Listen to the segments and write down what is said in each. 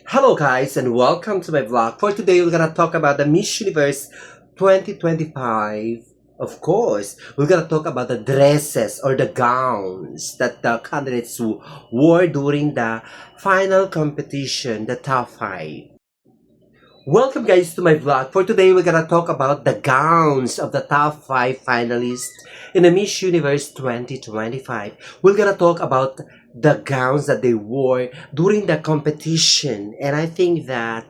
Hello guys and welcome to my vlog. For today we're gonna talk about the Miss Universe 2025. Of course, we're gonna talk about the dresses or the gowns that the candidates wore during the final competition, the top 5. Welcome guys to my vlog. For today we're gonna talk about the gowns of the top 5 finalists in the Miss Universe 2025. We're gonna talk about the gowns that they wore during the competition, and I think that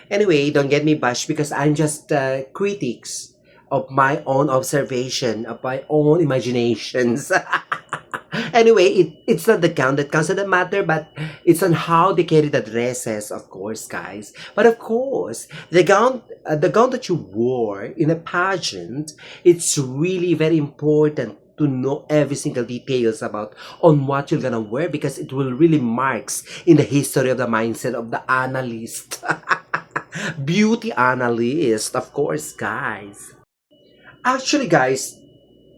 anyway, don't get me bashed because I'm just critics of my own observation, of my own imaginations. Anyway, it's not the gown that counts, the matter, but it's on how they carry the dresses, of course, guys. But of course, the gown that you wore in a pageant, it's really very important to know every single details about on what you're gonna wear because it will really marks in the history of the mindset of the analyst, beauty analyst, of course, guys. Actually, guys,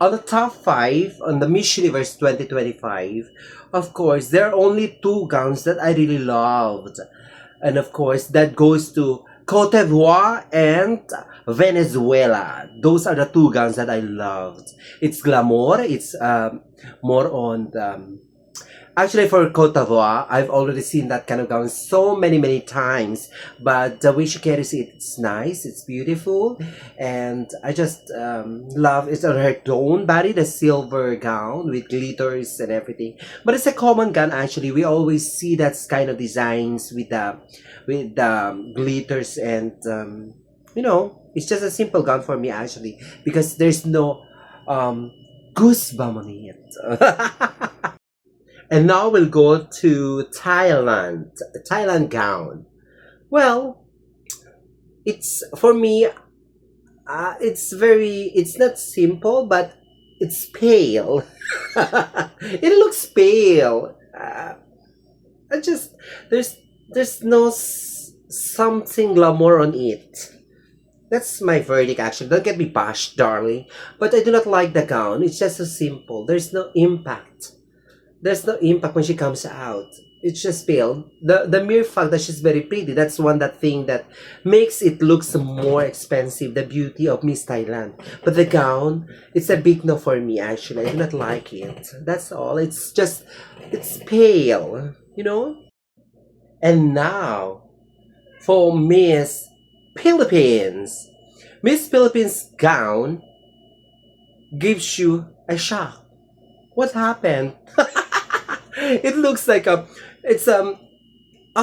on the top 5 on the Miss Universe 2025, of course, there are only two gowns that I really loved. And of course, that goes to Cote d'Ivoire and Venezuela. Those are the two gowns that I loved. It's glamour, it's more on the actually, for Cote d'Ivoire, I've already seen that kind of gown so many times. But the way she carries it, it's nice, it's beautiful, and I just love it's on her own body, the silver gown with glitters and everything. But it's a common gown actually. We always see that kind of designs with the glitters and it's just a simple gown for me actually because there's no goosebump on it. And now we'll go to Thailand. Thailand gown. Well, it's for me. It's not simple, but it's pale. It looks pale. I just there's there's no something glamour on it. That's my verdict. Actually, don't get me bashed, darling. But I do not like the gown. It's just so simple. There's no impact when she comes out. It's just pale. The mere fact that she's very pretty, that's one that thing that makes it looks more expensive, the beauty of Miss Thailand. But the gown, it's a big no for me actually. I do not like it. That's all. It's pale, you know? And now for Miss Philippines. Miss Philippines gown gives you a shock. What happened? It looks like a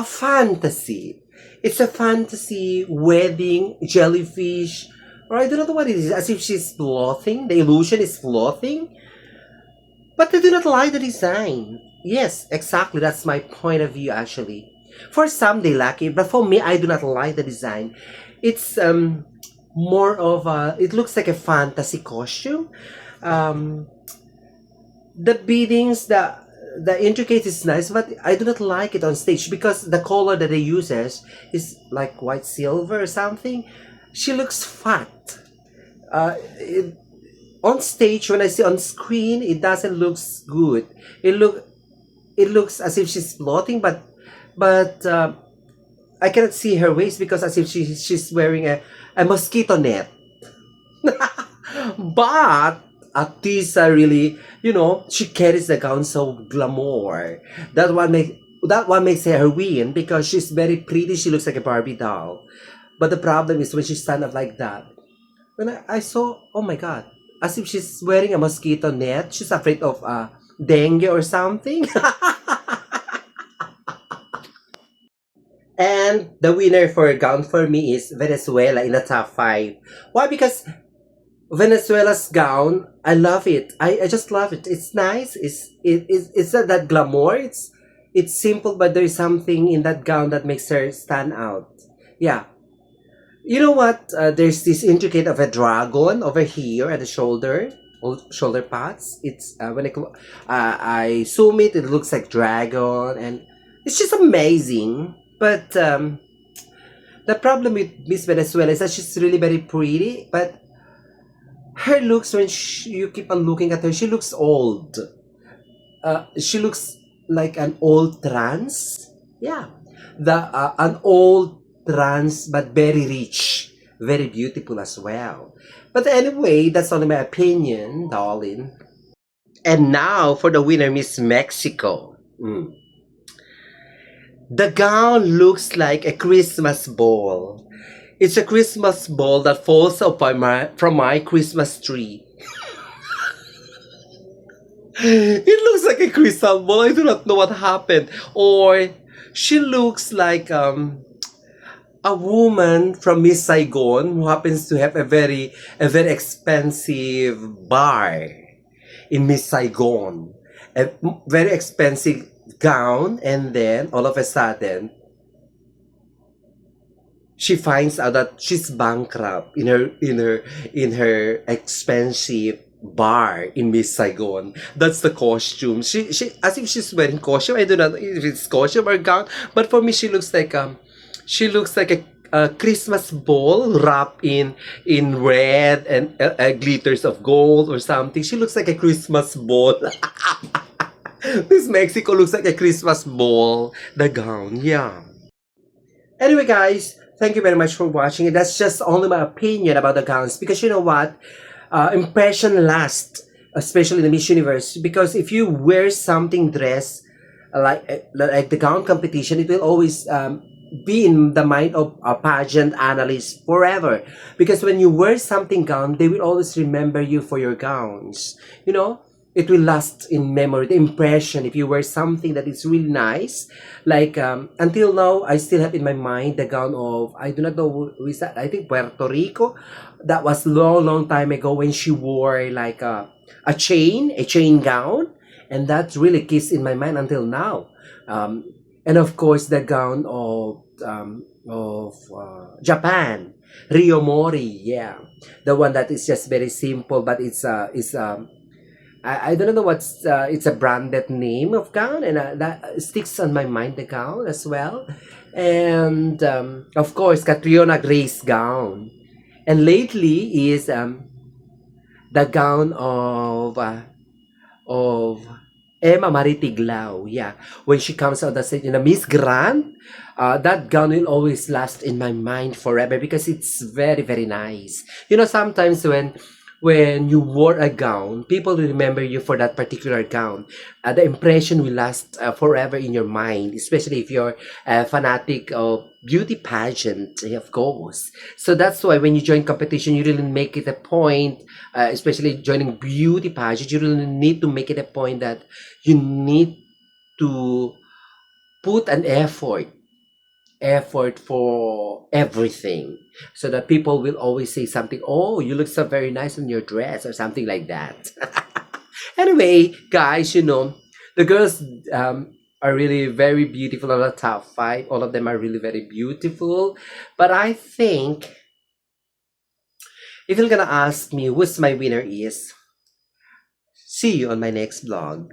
fantasy. It's a fantasy wedding jellyfish, or I don't know what it is. As if she's floating. The illusion is floating, but I do not like the design. Yes, exactly. That's my point of view. Actually, for some they like it, but for me, I do not like the design. It's more of a. It looks like a fantasy costume. Um, the beadings, the intricate is nice, but I do not like it on stage because the color that they uses is like white silver or something. She looks fat. On stage, when I see on screen, it doesn't look good. It look it looks as if she's floating, but I cannot see her waist because as if she's wearing a mosquito net. But Atisa really, she carries the gown so glamour. That one makes her win because she's very pretty. She looks like a Barbie doll. But the problem is when she stand up like that. When I saw, oh my god, as if she's wearing a mosquito net. She's afraid of dengue or something. And the winner for a gown for me is Venezuela in the top 5. Why? Because Venezuela's gown, I love it. I just love it. It's nice. It's not that glamour. It's simple, but there's something in that gown that makes her stand out. Yeah. You know what? There's this intricate of a dragon over here at the shoulder pads. It's I zoom it, it looks like dragon, and it's just amazing. But the problem with Miss Venezuela is that she's really very pretty, but her looks when you keep on looking at her, she looks old. She looks like an old trans. Yeah. the an old trans but very rich, very beautiful as well. But anyway, that's only my opinion, darling. And now for the winner, Miss Mexico. The gown looks like a Christmas ball. It's a Christmas ball that falls off from my Christmas tree. It looks like a crystal ball. I do not know what happened. Or she looks like a woman from Miss Saigon who happens to have a very expensive bar in Miss Saigon. A very expensive gown, and then all of a sudden she finds out that she's bankrupt in her expensive bar in Miss Saigon. That's the costume. She as if she's wearing costume. I do not know if it's costume or gown, but for me she looks like a Christmas ball wrapped in red and glitters of gold or something. She looks like a Christmas ball. This Mexico looks like a Christmas ball. The gown, yeah. Anyway, guys, thank you very much for watching. That's just only my opinion about the gowns because you know what? Impression lasts, especially in the Miss Universe. Because if you wear something dress like the gown competition, it will always be in the mind of a pageant analyst forever. Because when you wear something gown, they will always remember you for your gowns. You know, it will last in memory. The impression, if you wear something that is really nice, like until now, I still have in my mind the gown of, I do not know who is that. I think Puerto Rico. That was long time ago when she wore like a chain gown, and that really kissed in my mind until now. And of course, the gown of Japan, Rio Mori, yeah, the one that is just very simple, but I don't know what's it's a branded name of gown, and that sticks on my mind, the gown as well. And of course, Catriona Gray's gown, and lately is the gown of Emma Marie Tiglao. Yeah, when she comes out the stage in a Miss Grand, that gown will always last in my mind forever because it's very very nice. You know, sometimes when you wore a gown, people will remember you for that particular gown. The impression will last forever in your mind, especially if you're a fanatic of beauty pageant, of course. So that's why when you join competition, you really make it a point, especially joining beauty pageant, you really need to make it a point that you need to put an effort for everything so that people will always say something, oh, you look so very nice in your dress or something like that. Anyway, guys, the girls are really very beautiful on the top five. All of them are really very beautiful, but I think if you're gonna ask me who's my winner is, see you on my next vlog.